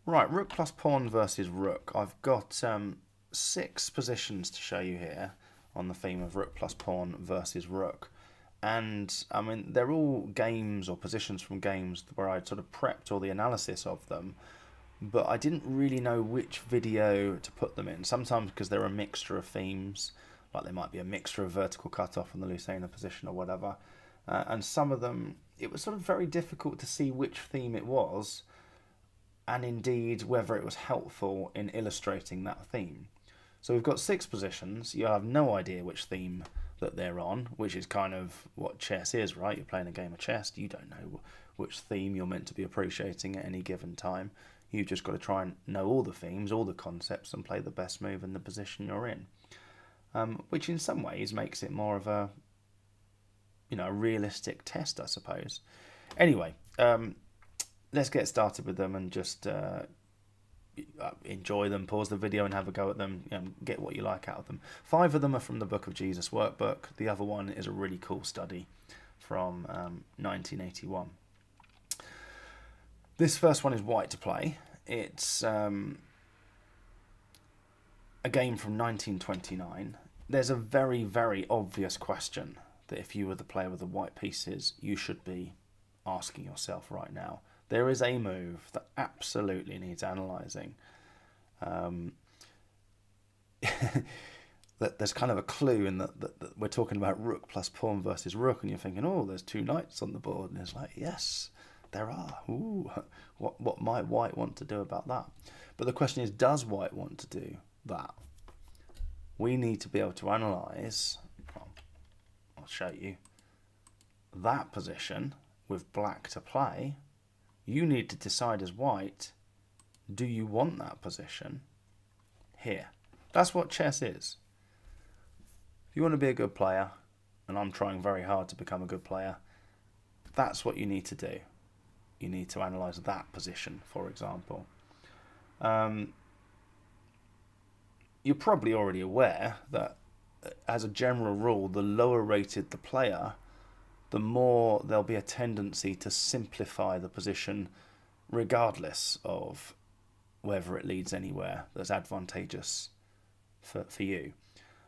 Right, rook plus pawn versus rook. I've got 6 positions to show you here on the theme of rook plus pawn versus rook. And I mean, they're all games or positions from games where I'd sort of prepped all the analysis of them, but I didn't really know which video to put them in. Sometimes because they're a mixture of themes, like they might be a mixture of vertical cutoff and the Lucena position or whatever. And some of them, it was sort of very difficult to see which theme it was, and indeed whether it was helpful in illustrating that theme. So we've got 6 positions. You have no idea which theme that they're on, which is kind of what chess is, right? You're playing a game of chess. You don't know which theme you're meant to be appreciating at any given time. You've just got to try and know all the themes, all the concepts, and play the best move in the position you're in. Which in some ways makes it more of a, a realistic test, I suppose. Anyway, let's get started with them and just enjoy them, pause the video and have a go at them, get what you like out of them. 5 of them are from the Book of Jesus workbook. The other one is a really cool study from 1981. This first one is white to play. It's a game from 1929. There's a very, very obvious question that if you were the player with the white pieces, you should be asking yourself right now. There is a move that absolutely needs analysing. There's kind of a clue in that we're talking about rook plus pawn versus rook, and you're thinking, oh, there's 2 knights on the board, and it's like, yes, there are. Ooh, what might white want to do about that? But the question is, does white want to do that? We need to be able to analyse, I'll show you, that position with black to play. You need to decide as white, do you want that position here? That's what chess is. If you want to be a good player, and I'm trying very hard to become a good player, that's what you need to do. You need to analyse that position, for example. You're probably already aware that, as a general rule, the lower rated the player, the more there'll be a tendency to simplify the position regardless of whether it leads anywhere that's advantageous for you.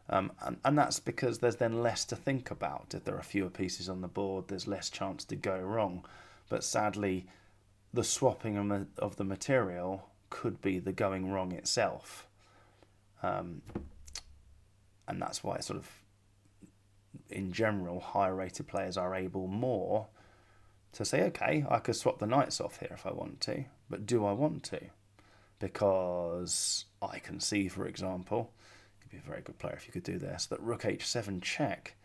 And that's because there's then less to think about. If there are fewer pieces on the board, there's less chance to go wrong. But sadly, the swapping of the material could be the going wrong itself. And that's why sort of, in general, higher rated players are able more to say, okay, I could swap the knights off here if I want to, but do I want to? Because I can see, for example, you'd be a very good player if you could do this, that rook h7 check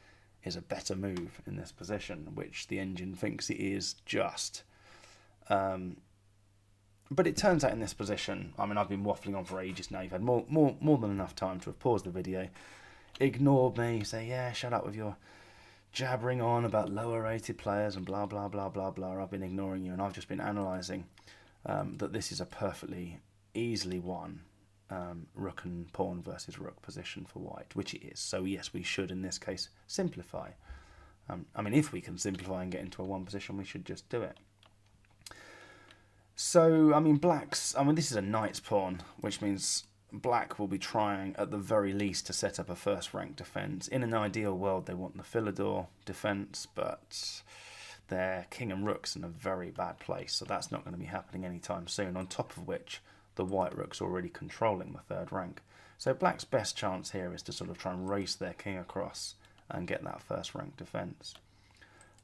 is a better move in this position, which the engine thinks it is just. But it turns out in this position, I mean, I've been waffling on for ages now. You've had more than enough time to have paused the video, ignored me, say, yeah, shut up with your jabbering on about lower rated players and blah, blah, blah, blah, blah. I've been ignoring you, and I've just been analysing that this is a perfectly easily won rook and pawn versus rook position for white, which it is. So yes, we should in this case simplify. I mean, if we can simplify and get into a 1 position, we should just do it. So, I mean, this is a knight's pawn, which means black will be trying at the very least to set up a first rank defence. In an ideal world, they want the Philidor defence, but their king and rook's in a very bad place, so that's not going to be happening anytime soon, on top of which the white rook's already controlling the 3rd rank. So black's best chance here is to sort of try and race their king across and get that first rank defence.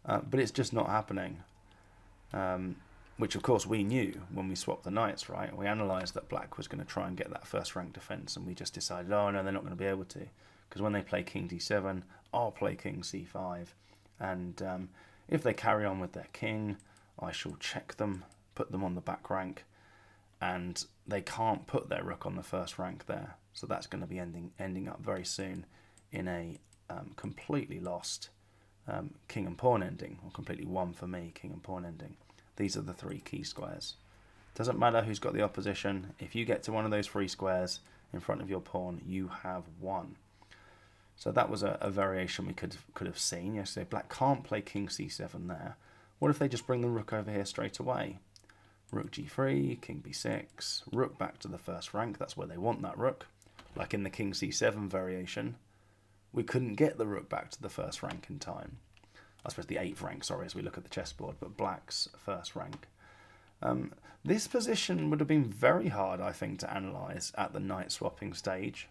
But it's just not happening. Which of course we knew when we swapped the knights, right? We analysed that black was going to try and get that first rank defence, and we just decided, oh no, they're not going to be able to. Because when they play king d7, I'll play king c5. And if they carry on with their king, I shall check them, put them on the back rank, and they can't put their rook on the first rank there. So that's going to be ending up very soon in a completely lost king and pawn ending, or completely won for me, king and pawn ending. These are the 3 key squares. Doesn't matter who's got the opposition. If you get to one of those 3 squares in front of your pawn, you have won. So that was a variation we could have seen. Yesterday, black can't play king c7 there. What if they just bring the rook over here straight away? rook g3, king b6, rook back to the first rank. That's where they want that rook. Like in the king c7 variation, we couldn't get the rook back to the first rank in time. I suppose the 8th rank, sorry, as we look at the chessboard, but black's first rank. This position would have been very hard, I think, to analyse at the knight swapping stage.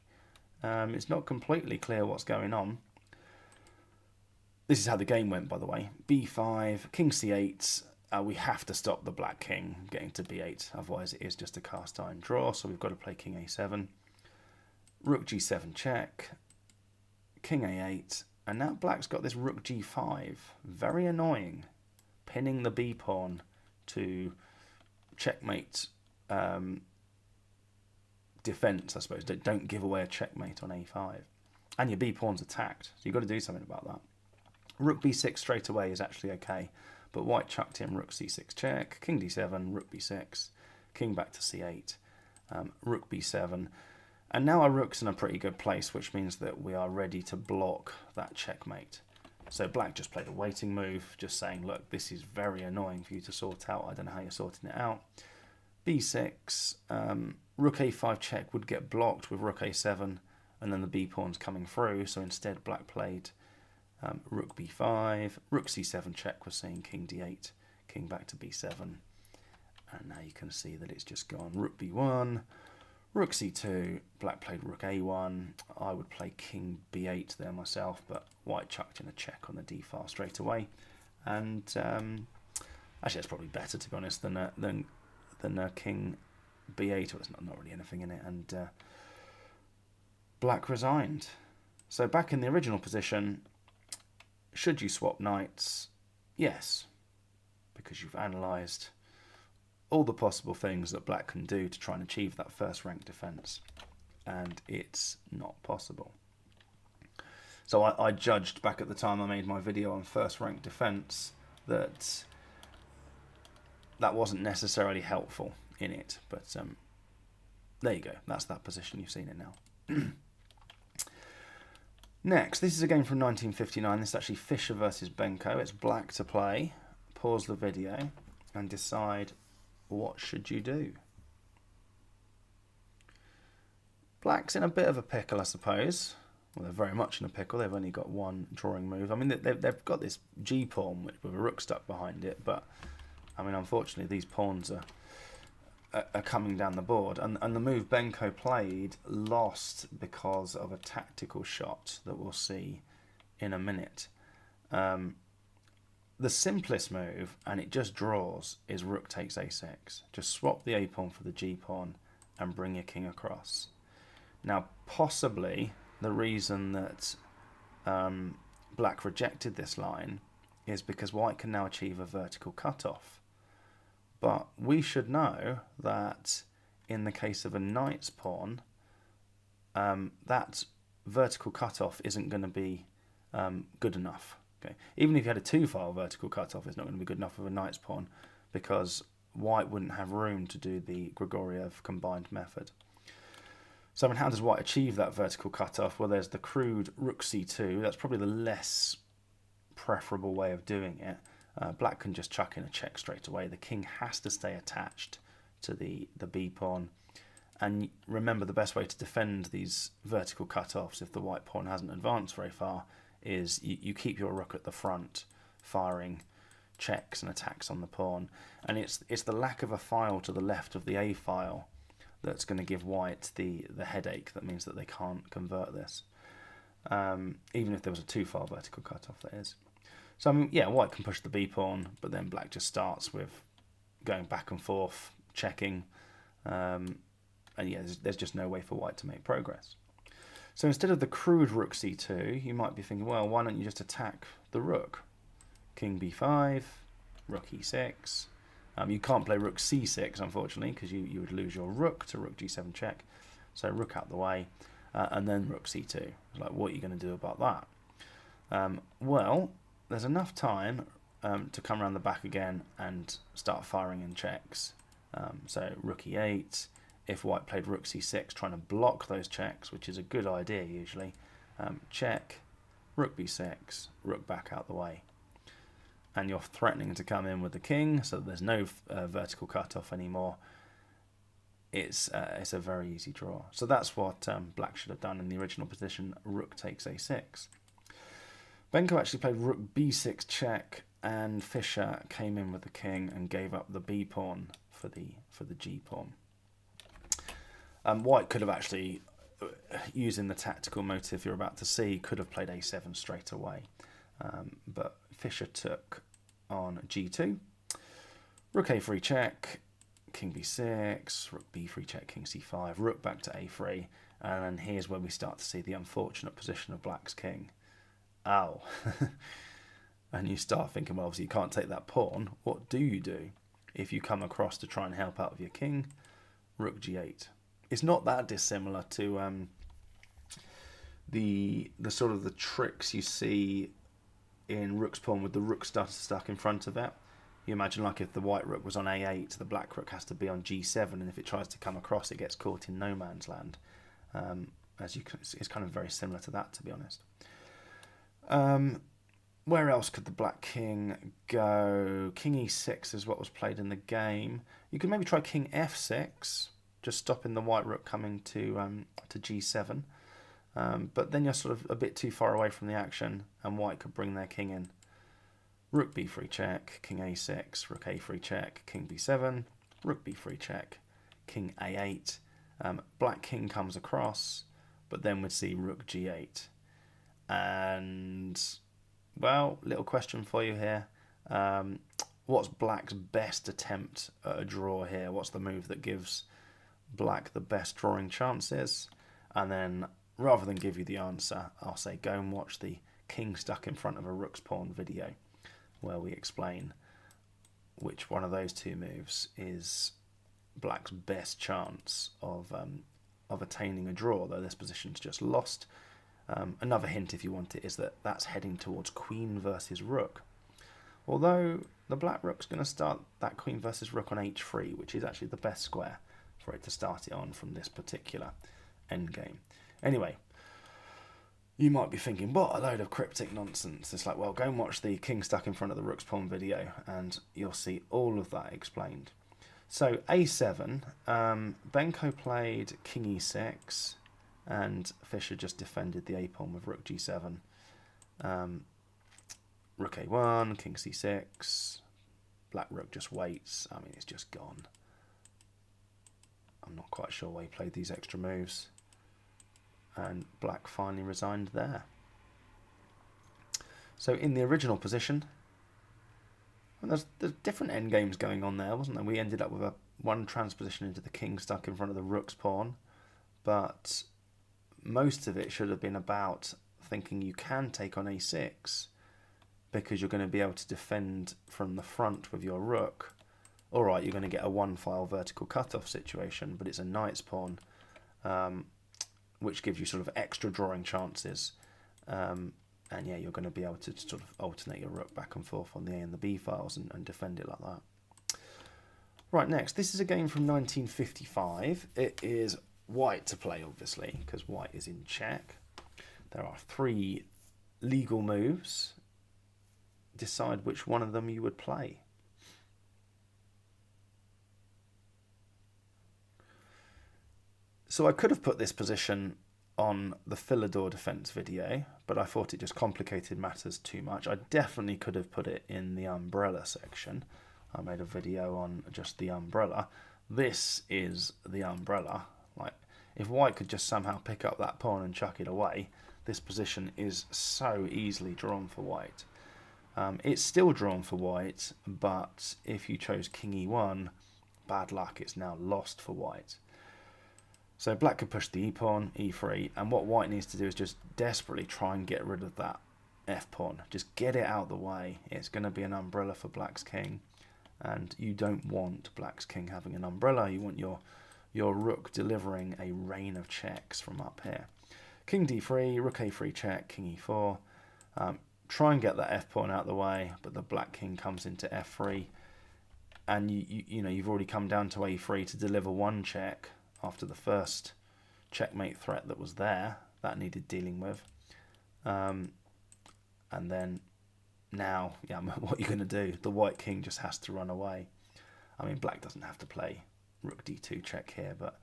It's not completely clear what's going on. This is how the game went, by the way. b5, king c8. We have to stop the black king getting to b8, otherwise it is just a cast iron draw, so we've got to play king a7. Rook g7 check, king a8, and now black's got this rook g5. Very annoying. Pinning the b pawn to checkmate defense, I suppose. Don't give away a checkmate on a5. And your b pawn's attacked, so you've got to do something about that. Rook b6 straight away is actually okay, but white chucked in rook c6 check, king d7, rook b6, king back to c8, rook b7. And now our rook's in a pretty good place, which means that we are ready to block that checkmate. So black just played a waiting move, just saying, look, this is very annoying for you to sort out. I don't know how you're sorting it out. b6, rook a5 check would get blocked with rook a7, and then the b pawn's coming through. So instead black played rook b5, rook c7 check, we're seeing king d8, king back to b7. And now you can see that it's just gone rook b1, rook c2, black played rook a1. I would play king b8 there myself, but white chucked in a check on the d file straight away. And actually, it's probably better, to be honest, than king b8. Well, there's not really anything in it, and black resigned. So back in the original position, should you swap knights? Yes, because you've analysed all the possible things that black can do to try and achieve that first rank defence, and it's not possible. So I judged back at the time I made my video on first rank defence that wasn't necessarily helpful in it, but there you go, that's that position, you've seen it now. Next, this is a game from 1959. This is actually Fischer versus Benko. It's black to play. Pause the video and decide what should you do. Black's in a bit of a pickle, I suppose. Well, they're very much in a pickle. They've only got one drawing move. I mean, they've got this G pawn with a rook stuck behind it, but I mean, unfortunately, these pawns are coming down the board, and the move Benko played lost because of a tactical shot that we'll see in a minute. The simplest move, and it just draws, is rook takes a6. Just swap the a pawn for the g pawn and bring your king across. Now, possibly the reason that black rejected this line is because white can now achieve a vertical cutoff. But we should know that in the case of a knight's pawn, that vertical cutoff isn't going to be good enough. Okay? Even if you had a two-file vertical cutoff, it's not going to be good enough with a knight's pawn, because white wouldn't have room to do the Grigoriev combined method. So I mean, how does white achieve that vertical cutoff? Well, there's the crude rook c2. That's probably the less preferable way of doing it. Black can just chuck in a check straight away. The king has to stay attached to the b pawn. And remember, the best way to defend these vertical cutoffs, if the white pawn hasn't advanced very far, is you keep your rook at the front, firing checks and attacks on the pawn. And it's the lack of a file to the left of the a file that's going to give white the headache. That means that they can't convert this, even if there was a two-file vertical cutoff, that is. So, I mean, yeah, white can push the b pawn, but then black just starts with going back and forth, checking, and yeah, there's just no way for white to make progress. So instead of the crude rook c2, you might be thinking, well, why don't you just attack the rook? King b5, rook e6. You can't play rook c6, unfortunately, because you would lose your rook to rook g7 check. So rook out the way, and then rook c2. Like, what are you going to do about that? Well, there's enough time to come around the back again and start firing in checks. So rook e8. If white played rook c6, trying to block those checks, which is a good idea usually. Check, rook b6, rook back out the way. and you're threatening to come in with the king, so there's no vertical cutoff anymore, it's a very easy draw. So that's what black should have done in the original position. Rook takes a6. Benko actually played rook b6 check, and Fischer came in with the king and gave up the b pawn for the g pawn. White could have actually, using the tactical motive you're about to see, could have played a7 straight away, but Fischer took on g2, rook a3 check, king b6, rook b3 check, king c5, rook back to a3, and then here's where we start to see the unfortunate position of black's king. Ow. And you start thinking, well, obviously you can't take that pawn. What do you do if you come across to try and help out with your king? Rook g8. It's not that dissimilar to the sort of the tricks you see in rook's pawn with the rook stuck in front of it. You imagine, like, if the white rook was on a8, the black rook has to be on g7, and if it tries to come across, it gets caught in no man's land. As you can see, it's kind of very similar to that, to be honest. Where else could the black king go? King e6 is what was played in the game. You could maybe try king f6, just stopping the white rook coming to g7. But then you're sort of a bit too far away from the action, and white could bring their king in. Rook b3 check, king a6, rook a3 check, king b7, rook b3 check, king a8. Black king comes across, but then we'd see rook g8. And, well, little question for you here. What's black's best attempt at a draw here? What's the move that gives black the best drawing chances? And then, rather than give you the answer, I'll say go and watch the king stuck in front of a rook's pawn video, where we explain which one of those two moves is black's best chance of attaining a draw, though this position's just lost. Another hint, if you want it, is that that's heading towards queen versus rook. Although the black rook's going to start that queen versus rook on h3, which is actually the best square for it to start it on from this particular endgame. Anyway, you might be thinking, what a load of cryptic nonsense. It's like, well, go and watch the king stuck in front of the rook's pawn video, and you'll see all of that explained. So a7, Benko played king e6, and Fischer just defended the a-pawn with rook g7. Rook a1, king c6, black rook just waits. I mean, it's just gone. I'm not quite sure why he played these extra moves. And black finally resigned there. So in the original position, there's different endgames going on there, wasn't there? We ended up with one transposition into the king stuck in front of the rook's pawn, but most of it should have been about thinking you can take on a6 because you're going to be able to defend from the front with your rook. All right, you're going to get a one-file vertical cutoff situation, but it's a knight's pawn, which gives you sort of extra drawing chances. And yeah, you're going to be able to sort of alternate your rook back and forth on the A and the B files and defend it like that. Right, next, this is a game from 1955. It is white to play, obviously, because white is in check. There are 3 legal moves. Decide which one of them you would play. So I could have put this position on the Philidor defense video, but I thought it just complicated matters too much. I definitely could have put it in the umbrella section. I made a video on just the umbrella. This is the umbrella. Like, if white could just somehow pick up that pawn and chuck it away, this position is so easily drawn for white. It's still drawn for white, but if you chose king e1, bad luck, it's now lost for white. So black could push the e-pawn, e3, and what white needs to do is just desperately try and get rid of that f-pawn. Just get it out of the way. It's going to be an umbrella for black's king, and you don't want black's king having an umbrella. You want your rook delivering a rain of checks from up here. King d3, rook a3 check, king e4. Try and get that f-pawn out of the way, but the black king comes into f3, and you know you've already come down to a3 to deliver one check after the first checkmate threat that was there that needed dealing with, and then now, yeah, what are you going to do? The white king just has to run away. I mean, black doesn't have to play rook d2 check here, but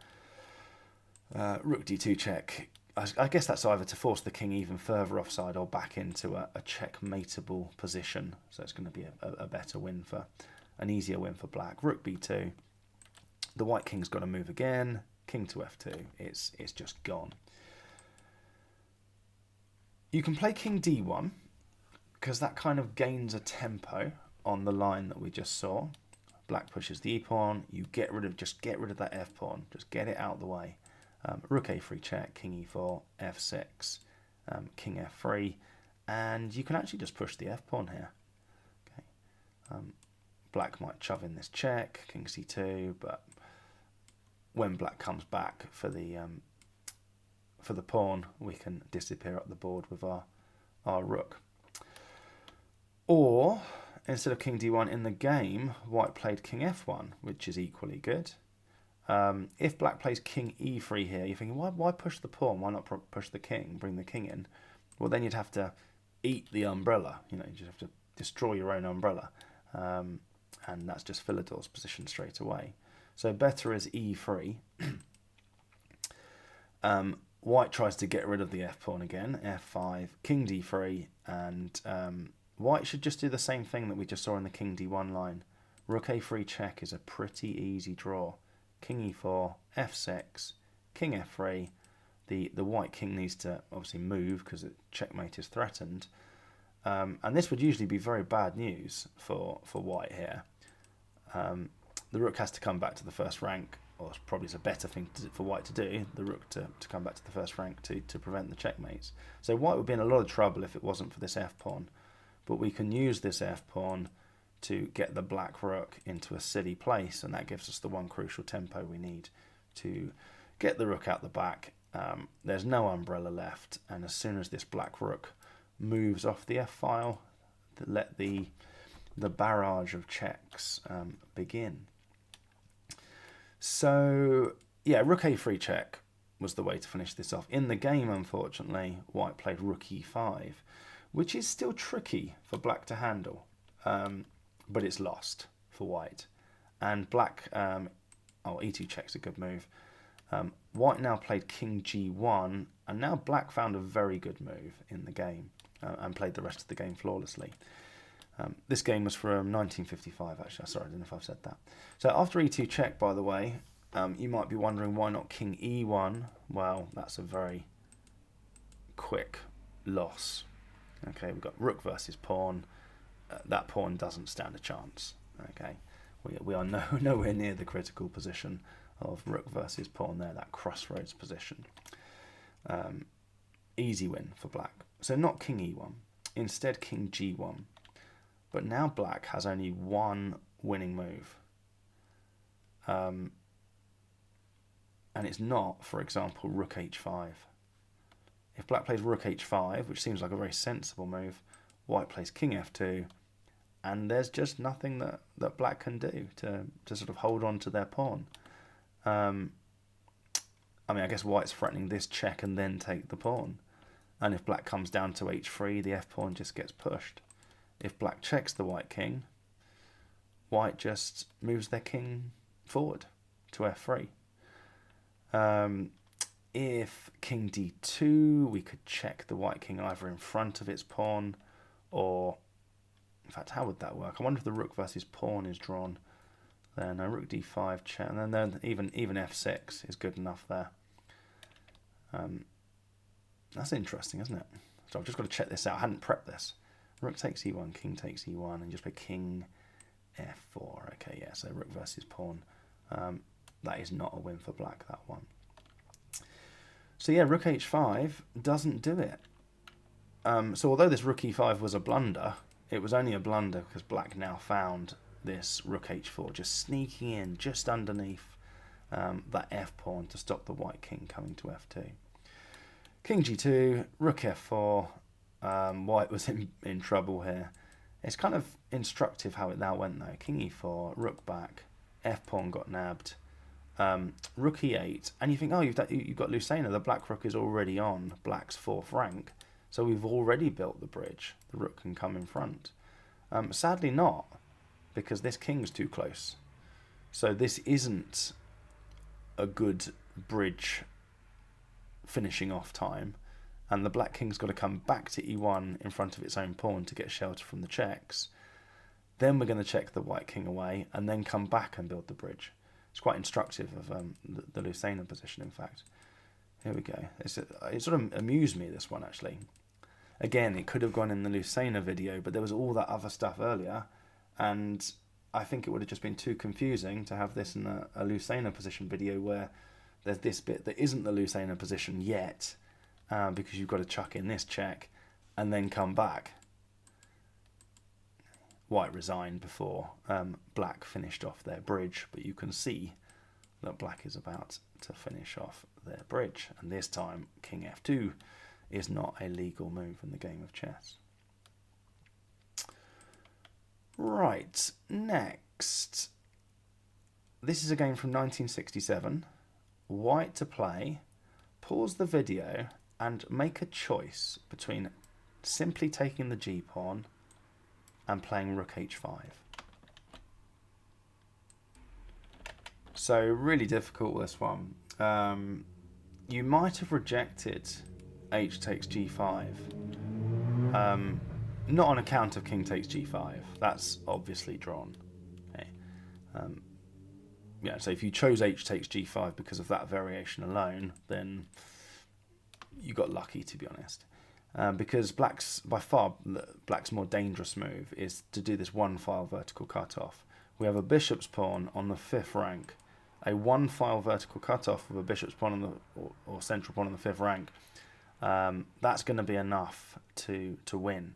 rook d2 check, I guess that's either to force the king even further offside or back into a checkmateable position. So it's going to be a better win for, an easier win for black. Rook b2. The white king's got to move again. King to f2. It's just gone. You can play king d1 because that kind of gains a tempo on the line that we just saw. Black pushes the e pawn. You get rid of that f pawn. Just get it out the way. Rook a3 check, king e4, f6, king f3, and you can actually just push the f pawn here. Okay. Black might shove in this check, king c2, but when black comes back for the pawn, we can disappear up the board with our rook. Or instead of king d1 in the game, white played king f1, which is equally good. If black plays king e3 here, you're thinking, why push the pawn? Why not push the king, bring the king in? Well, then you'd have to eat the umbrella. You just have to destroy your own umbrella. And that's just Philidor's position straight away. So better is e3. White tries to get rid of the f pawn again, f5, king d3, and white should just do the same thing that we just saw in the king d1 line. Rook a3 check is a pretty easy draw. King e4, f6, king f3. The white king needs to obviously move because checkmate is threatened. And this would usually be very bad news for white here. The rook has to come back to the first rank, or probably is a better thing for white to do, the rook to come back to the first rank to prevent the checkmates. So white would be in a lot of trouble if it wasn't for this f pawn. But we can use this f pawn to get the black rook into a silly place, and that gives us the one crucial tempo we need to get the rook out the back. There's no umbrella left, and as soon as this black rook moves off the f-file, let the barrage of checks begin. So yeah, rook a3 check was the way to finish this off. In the game, unfortunately, white played rook e5, which is still tricky for black to handle. But it's lost for white. And black, e2 check's a good move. White now played king g1, and now black found a very good move in the game and played the rest of the game flawlessly. This game was from 1955, actually. Sorry, I don't know if I've said that. So after e2 check, by the way, you might be wondering why not king e1. Well, that's a very quick loss. Okay, we've got rook versus pawn. That pawn doesn't stand a chance. Okay, we are nowhere near the critical position of rook versus pawn there, that crossroads position. Easy win for black. So not king e1, instead king g1. But now black has only one winning move. And it's not, for example, rook h5. If black plays rook h5, which seems like a very sensible move, white plays king f2, and there's just nothing that black can do to sort of hold on to their pawn. I mean, I guess white's threatening this check and then take the pawn. And if black comes down to h3, the f-pawn just gets pushed. If black checks the white king, white just moves their king forward to f3. If king d2, we could check the white king either in front of its pawn or... In fact, how would that work? I wonder if the rook versus pawn is drawn. Then rook d5 check, and then even f6 is good enough there. That's interesting, isn't it? So I've just got to check this out. I hadn't prepped this. Rook takes e1, king takes e1, and just play king f4. Okay, yeah, so rook versus pawn. That is not a win for black, that one. So yeah, rook h5 doesn't do it. So although this rook e5 was a blunder, it was only a blunder because black now found this rook h4 just sneaking in just underneath that f-pawn to stop the white king coming to f2. King g2, rook f4. White was in trouble here. It's kind of instructive how it now went though. King e4, rook back, f-pawn got nabbed, rook e8, and you think, oh, you've got Lucena. The black rook is already on black's fourth rank, so we've already built the bridge. The rook can come in front. Sadly not, because this king's too close. So this isn't a good bridge finishing off time, and the black king's got to come back to e1 in front of its own pawn to get shelter from the checks. Then we're going to check the white king away, and then come back and build the bridge. It's quite instructive of the Lucena position, in fact. Here we go. It sort of amused me, this one, actually. Again, it could have gone in the Lucena video, but there was all that other stuff earlier, and I think it would have just been too confusing to have this in a Lucena position video where there's this bit that isn't the Lucena position yet, because you've got to chuck in this check and then come back. White resigned before black finished off their bridge, but you can see that black is about to finish off their bridge, and this time king f2 is not a legal move in the game of chess. Right, next. This is a game from 1967. White to play. Pause the video and make a choice between simply taking the g-pawn and playing rook h5. So really difficult, this one. You might have rejected h takes g5. Not on account of king takes g5. That's obviously drawn. Okay. Yeah, so if you chose h takes g5 because of that variation alone, then you got lucky, to be honest. Because by far black's more dangerous move is to do this one file vertical cutoff. We have a bishop's pawn on the 5th rank, a one file vertical cutoff with a bishop's pawn on the or central pawn on the 5th rank. That's going to be enough to win.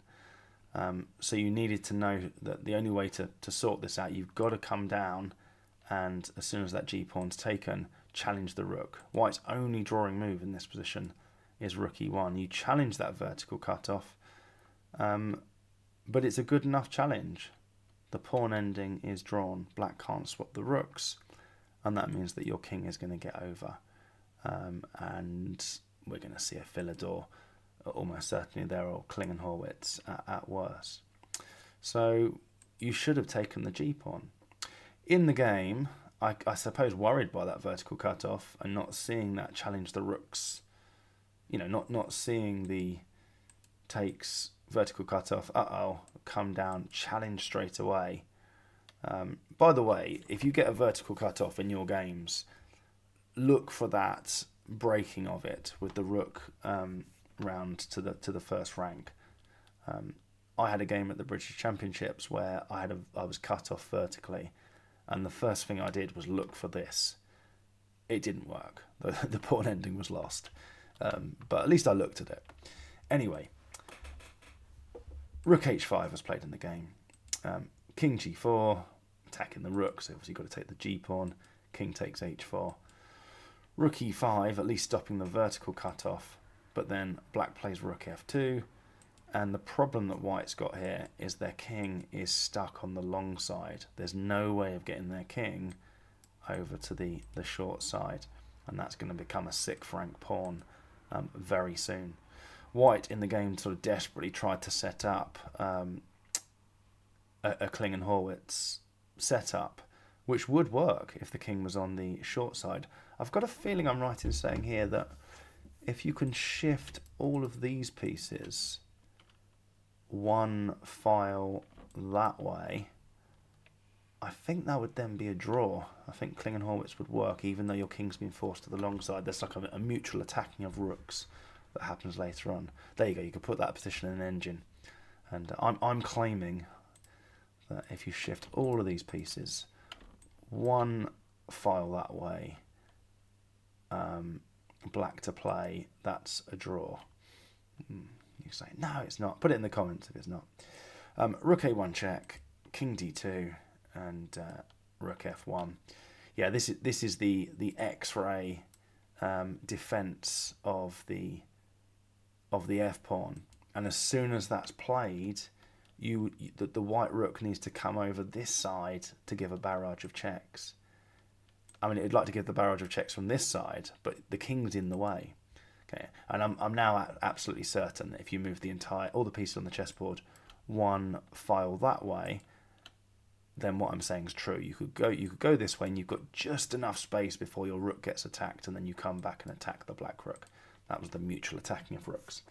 So you needed to know that the only way to sort this out, you've got to come down, and as soon as that g-pawn's taken, challenge the rook. White's only drawing move in this position is rook e1. You challenge that vertical cutoff, but it's a good enough challenge. The pawn ending is drawn. Black can't swap the rooks, and that means that your king is going to get over. And we're going to see a Philidor almost certainly there, or Klingenhorwitz at worst. So you should have taken the g-pawn. In the game, I suppose worried by that vertical cutoff and not seeing that challenge the rooks, you know, not seeing the takes vertical cutoff, come down, challenge straight away. By the way, if you get a vertical cutoff in your games, look for that breaking of it with the rook round to the first rank. I had a game at the British Championships where I was cut off vertically, and the first thing I did was look for this. It didn't work. The pawn ending was lost, but at least I looked at it. Anyway, rook h5 was played in the game. King g4, attacking the rook, so obviously you've got to take the g-pawn. King takes h4. Rook e5, at least stopping the vertical cutoff, but then black plays rook f2, and the problem that white's got here is their king is stuck on the long side. There's no way of getting their king over to the short side, and that's going to become a 6th rank pawn very soon. White in the game sort of desperately tried to set up a Klingenhorwitz setup, which would work if the king was on the short side. I've got a feeling I'm right in saying here that if you can shift all of these pieces one file that way, I think that would then be a draw. I think Klingenhorwitz would work, even though your king's been forced to the long side. There's like a mutual attacking of rooks that happens later on. There you go, you could put that position in an engine. And I'm claiming that if you shift all of these pieces one file that way, black to play, that's a draw. You say, no, it's not. Put it in the comments if it's not. Rook a1 check, king d2, and rook f1. Yeah, this is the X-ray defense of the f pawn, and as soon as that's played, the white rook needs to come over this side to give a barrage of checks. I mean, it'd like to give the barrage of checks from this side, but the king's in the way. Okay, and I'm now absolutely certain that if you move all the pieces on the chessboard one file that way, then what I'm saying is true. You could go this way, and you've got just enough space before your rook gets attacked, and then you come back and attack the black rook. That was the mutual attacking of rooks.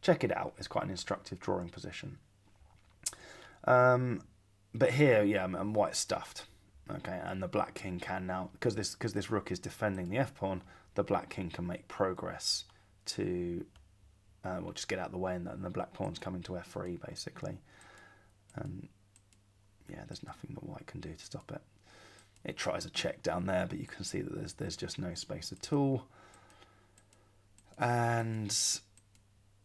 Check it out. It's quite an instructive drawing position. But here, yeah, and white's stuffed. Okay, and the black king can now, because this rook is defending the f pawn, the black king can make progress to, well, just get out of the way, and the black pawn's coming to f3 basically. And yeah, there's nothing that white can do to stop it. It tries a check down there, but you can see that there's just no space at all. And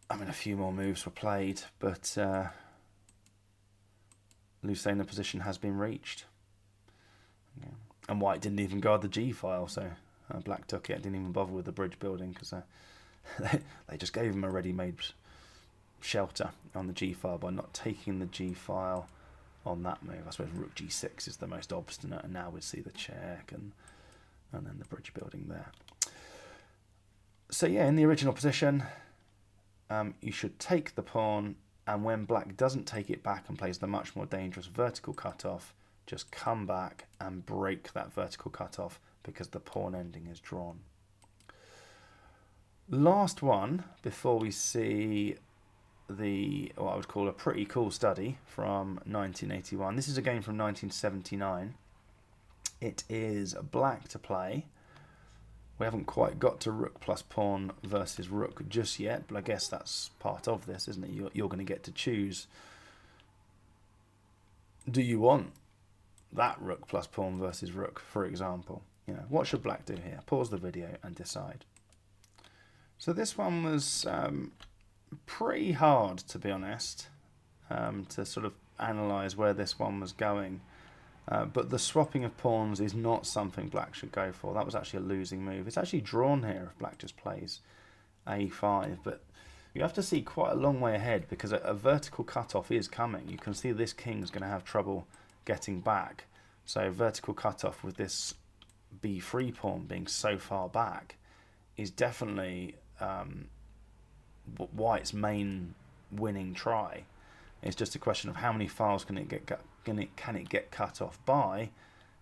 I mean, a few more moves were played, but Lucena position has been reached. Yeah. And white didn't even guard the g file, so black took it. Didn't even bother with the bridge building, because they just gave him a ready-made shelter on the g file by not taking the g file on that move. I suppose rook g6 is the most obstinate, and now we see the check and then the bridge building there. So yeah, in the original position, you should take the pawn, and when black doesn't take it back and plays the much more dangerous vertical cutoff, just come back and break that vertical cutoff, because the pawn ending is drawn. Last one before we see what I would call a pretty cool study from 1981. This is a game from 1979. It is black to play. We haven't quite got to rook plus pawn versus rook just yet, but I guess that's part of this, isn't it? You're going to get to choose. Do you want that rook plus pawn versus rook, for example? You know, what should black do here? Pause the video and decide. So this one was pretty hard, to be honest, to sort of analyse where this one was going. But the swapping of pawns is not something black should go for. That was actually a losing move. It's actually drawn here if black just plays a5, but you have to see quite a long way ahead, because a vertical cutoff is coming. You can see this king's going to have trouble getting back. So vertical cutoff with this b3 pawn being so far back is definitely white's main winning try. It's just a question of how many files can it get cut off by,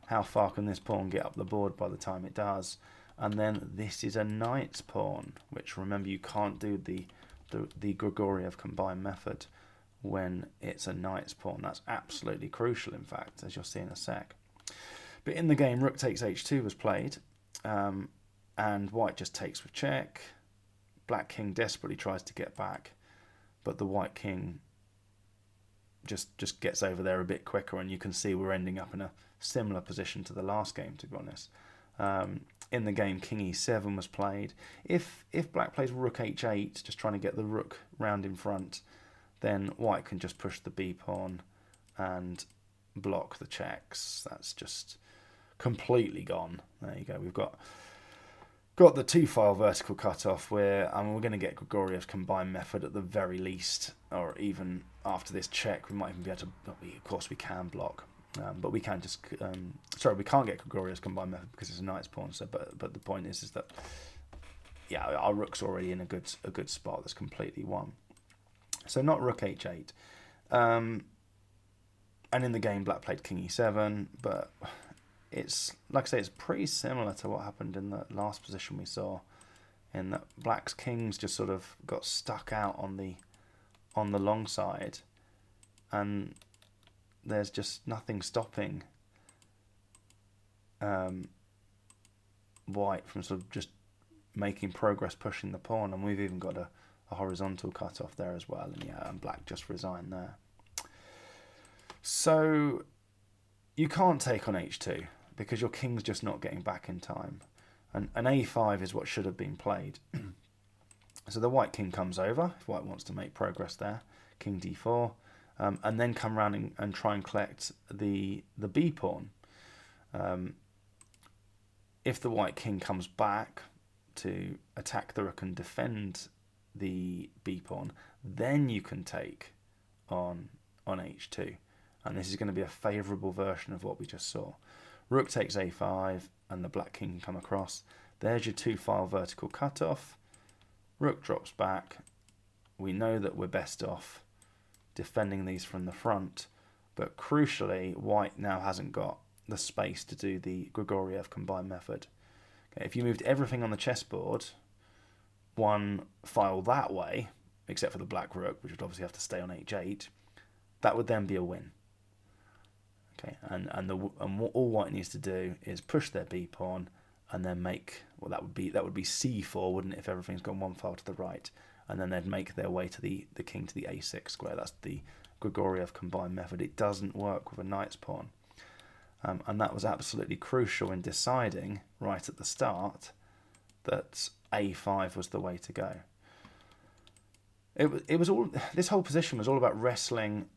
how far can this pawn get up the board by the time it does, and then this is a knight's pawn, which, remember, you can't do the Grigoriev combined method when it's a knight's pawn. That's absolutely crucial, in fact, as you'll see in a sec. But in the game, rook takes h2 was played, and white just takes with check. Black king desperately tries to get back, but the white king just gets over there a bit quicker, and you can see we're ending up in a similar position to the last game, to be honest. In the game, king e7 was played. If black plays rook h8, just trying to get the rook round in front, then white can just push the b pawn and block the checks. That's just completely gone. There you go. We've got the two-file vertical cutoff where we're going to get Grigoriev's combined method at the very least, or even after this check, we might even be able to. Of course, we can block, but we can just. Sorry, we can't get Grigoriev's combined method because it's a knight's pawn. So, but the point is that yeah, our rook's already in a good spot that's completely won. So not rook h8, and in the game, black played king e7, but it's, like I say, it's pretty similar to what happened in the last position we saw, in that black's kings just sort of got stuck out on the long side, and there's just nothing stopping white from sort of just making progress, pushing the pawn, and we've even got a horizontal cut off there as well, and yeah, and black just resigned there. So you can't take on h2 because your king's just not getting back in time, and a5 is what should have been played. So the white king comes over if white wants to make progress there, king d4, and then come around and try and collect the b pawn. If the white king comes back to attack the rook and defend the b pawn, then you can take on h2, and this is going to be a favourable version of what we just saw. Rook takes a5 and the black king can come across. There's your two-file vertical cutoff. Rook drops back. We know that we're best off defending these from the front. But crucially, white now hasn't got the space to do the Grigoriev combined method. Okay, if you moved everything on the chessboard one file that way, except for the black rook, which would obviously have to stay on h8, that would then be a win. Okay, and what all white needs to do is push their b pawn and then make, well, that would be c4, wouldn't it, if everything's gone one file to the right, and then they'd make their way to the king to the a6 square. That's the Grigoriev combined method. It doesn't work with a knight's pawn. And that was absolutely crucial in deciding right at the start that a5 was the way to go. It was all, this whole position was all about wrestling.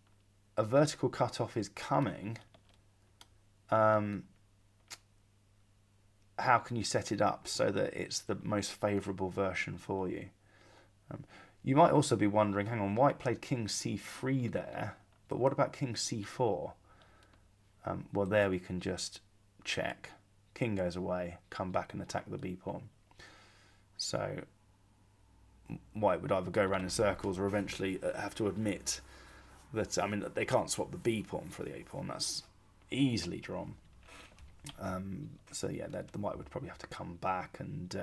A vertical cutoff is coming. How can you set it up so that it's the most favourable version for you? You might also be wondering, hang on, white played king c3 there, but what about king c4? Well, there we can just check. King goes away, come back and attack the b pawn. So white would either go around in circles or eventually have to admit that, I mean, they can't swap the b pawn for the a pawn. That's easily drawn. So yeah, the white would probably have to come back and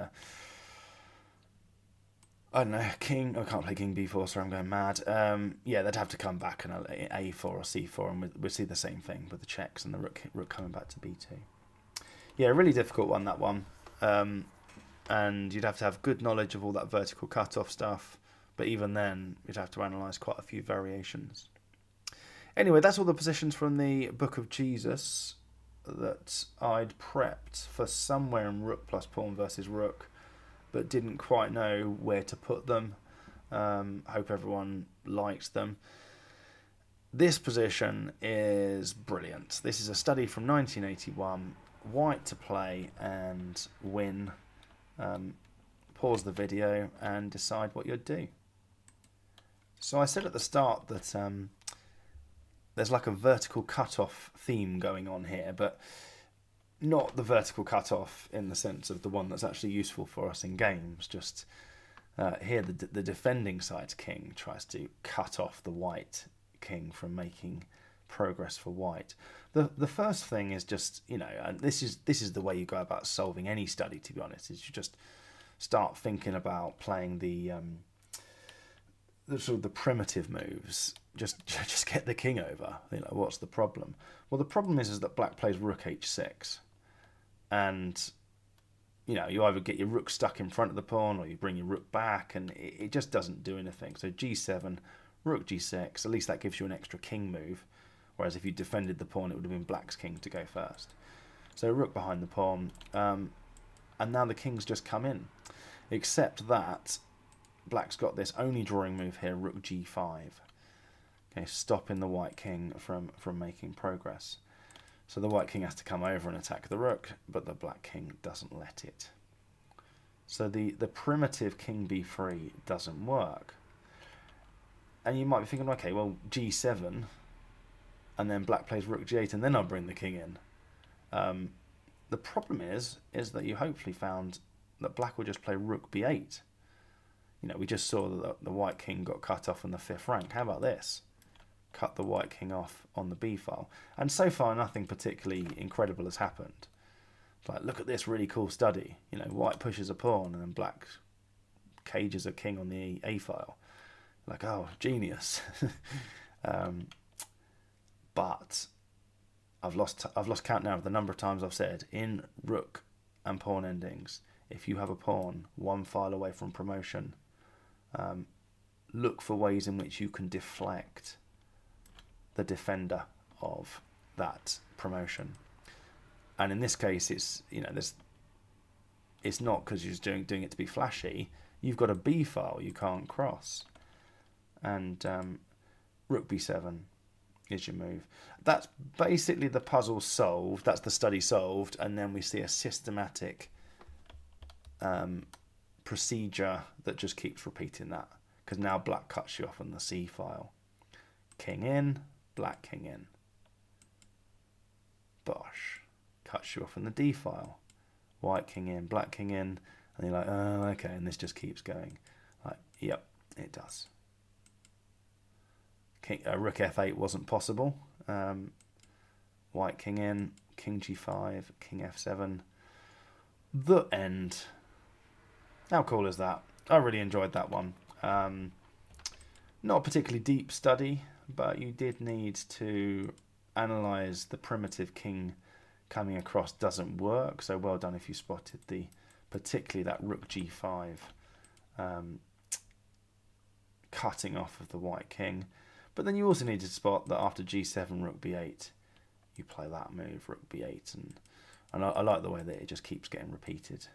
I don't know, king. I can't play king b4, so I'm going mad. Yeah, they'd have to come back and a4 or c4, and we'd see the same thing with the checks and the rook coming back to b2. Yeah, really difficult one, that one. And you'd have to have good knowledge of all that vertical cutoff stuff, but even then, you'd have to analyse quite a few variations. Anyway, that's all the positions from the Book of Jesus that I'd prepped for somewhere in rook plus pawn versus rook, but didn't quite know where to put them. Hope everyone likes them. This position is brilliant. This is a study from 1981. White to play and win. Pause the video and decide what you'd do. So I said at the start that there's like a vertical cutoff theme going on here, but not the vertical cutoff in the sense of the one that's actually useful for us in games. Just here the defending side's king tries to cut off the white king from making progress for white. The first thing is just, you know, and this is the way you go about solving any study, to be honest, is you just start thinking about playing the sort of the primitive moves. Just get the king over. You know, what's the problem? Well, the problem is that black plays rook h6, and you know, you either get your rook stuck in front of the pawn or you bring your rook back, and it just doesn't do anything. So g7, rook g6, at least that gives you an extra king move, whereas if you defended the pawn, it would have been black's king to go first. So rook behind the pawn, and now the king's just come in, except that black's got this only drawing move here, rook g5. Okay, stopping the white king from making progress. So the white king has to come over and attack the rook, but the black king doesn't let it. So the primitive king b3 doesn't work. And you might be thinking, okay, well, g7, and then black plays rook g8, and then I'll bring the king in. The problem is that you hopefully found that black will just play rook b8. You know, we just saw that the white king got cut off in the 5th rank. How about this? Cut the white king off on the b file. And so far, nothing particularly incredible has happened. It's like, look at this really cool study. You know, white pushes a pawn and then black cages a king on the a file. Like, oh, genius. But I've lost count now of the number of times I've said in rook and pawn endings, if you have a pawn one file away from promotion, look for ways in which you can deflect the defender of that promotion. And in this case, it's, you know, it's not because you're just doing it to be flashy. You've got a b file you can't cross, and rook b7 is your move. That's basically the puzzle solved. That's the study solved, and then we see a systematic procedure that just keeps repeating that, because now black cuts you off on the c file. King in, black king in. Bosh. Cuts you off on the d file. White king in, black king in, and you're like, oh, okay, and this just keeps going. Like, yep, it does. rook f8 wasn't possible. White king in, king g5, king f7. The end. How cool is that? I really enjoyed that one. Not a particularly deep study, but you did need to analyse the primitive king coming across doesn't work. So well done if you spotted particularly that rook g5 cutting off of the white king. But then you also need to spot that after g7, rook b8, you play that move, rook b8, and I like the way that it just keeps getting repeated.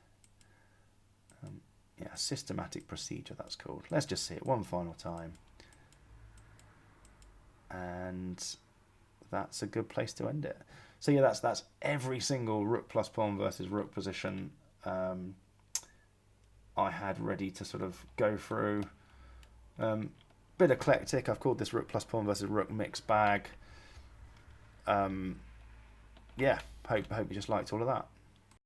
Yeah, systematic procedure, that's called. Let's just see it one final time. And that's a good place to end it. So yeah, that's every single rook plus pawn versus rook position I had ready to sort of go through. Bit eclectic. I've called this rook plus pawn versus rook mixed bag. Yeah, hope you just liked all of that.